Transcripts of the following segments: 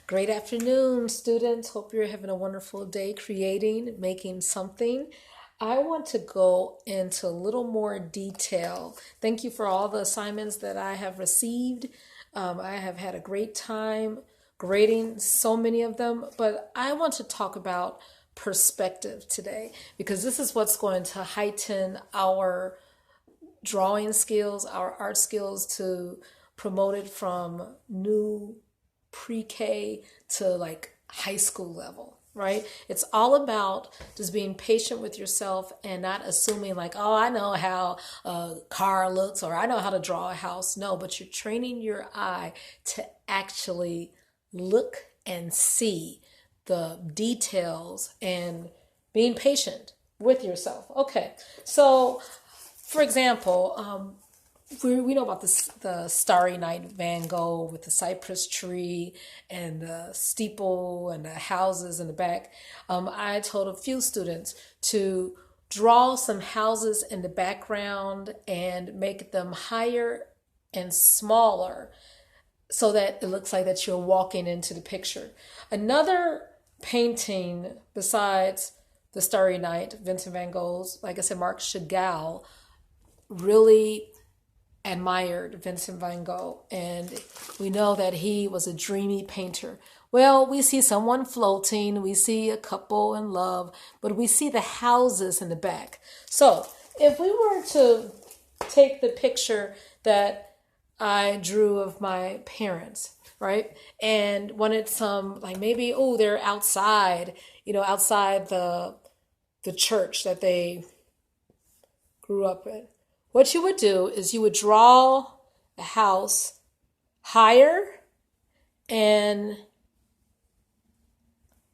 Great afternoon, students. Hope you're having a wonderful day creating, making something. I want to go into a little more detail. Thank you for all the assignments that I have received. I have had a great time grading so many of them, but I want to talk about perspective today because this is what's going to heighten our drawing skills, our art skills, to promote it from new pre-K to like high school level, right? It's all about just being patient with yourself and not assuming like, oh, I know how a car looks or I know how to draw a house. No, but you're training your eye to actually look and see the details and being patient with yourself. Okay, so for example, we know about the Starry Night Van Gogh with the cypress tree and the steeple and the houses in the back. I told a few students to draw some houses in the background and make them higher and smaller so that it looks like that you're walking into the picture. Another painting besides the Starry Night, Vincent van Gogh's, like I said, Marc Chagall really admired Vincent van Gogh, and we know that he was a dreamy painter. Well, we see someone floating, we see a couple in love, but we see the houses in the back. So if we were to take the picture that I drew of my parents, right, and wanted some, like maybe, oh, they're outside, outside the church that they grew up in. What you would do is you would draw the house higher and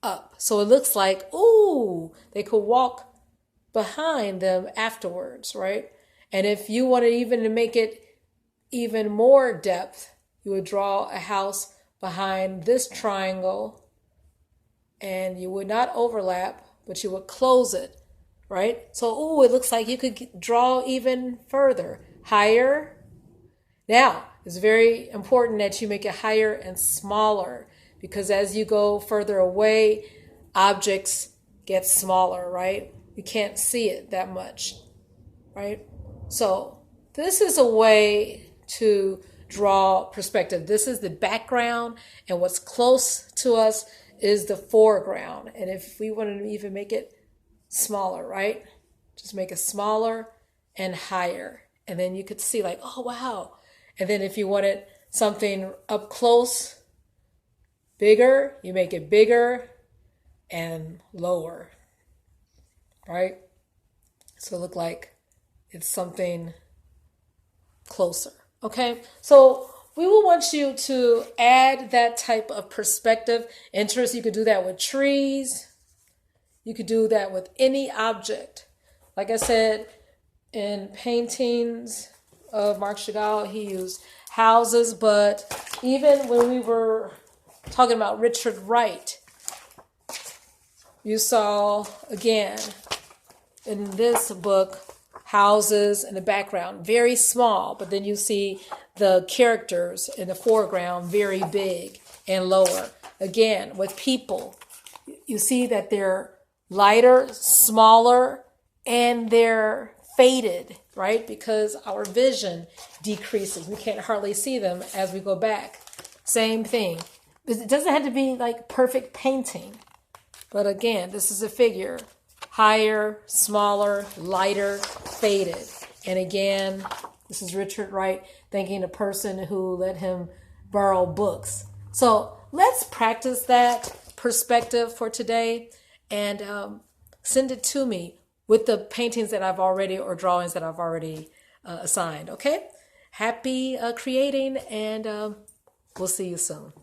up. So it looks like, ooh, they could walk behind them afterwards, right? And if you wanted even to make it even more depth, you would draw a house behind this triangle and you would not overlap, but you would close it. Right? So, ooh, it looks like you could draw even further, higher. Now, it's very important that you make it higher and smaller because as you go further away, objects get smaller, right? You can't see it that much, right? So, this is a way to draw perspective. This is the background, and what's close to us is the foreground. And if we want to even make it smaller, right? Just make it smaller and higher. And then you could see like, oh, wow. And then if you wanted something up close, bigger, you make it bigger and lower, right? So it look like it's something closer, okay? So we will want you to add that type of perspective interest. You could do that with trees. You could do that with any object. Like I said, in paintings of Marc Chagall, he used houses, but even when we were talking about Richard Wright, you saw, again, in this book, houses in the background, very small, but then you see the characters in the foreground, very big and lower. Again, with people, you see that they're lighter, smaller, and they're faded, right? Because our vision decreases. We can't hardly see them as we go back. Same thing. It doesn't have to be like perfect painting. But again, this is a figure. Higher, smaller, lighter, faded. And again, this is Richard Wright thanking a person who let him borrow books. So let's practice that perspective for today. And send it to me with the paintings that I've already, or drawings that I've already assigned, okay? Happy creating, and we'll see you soon.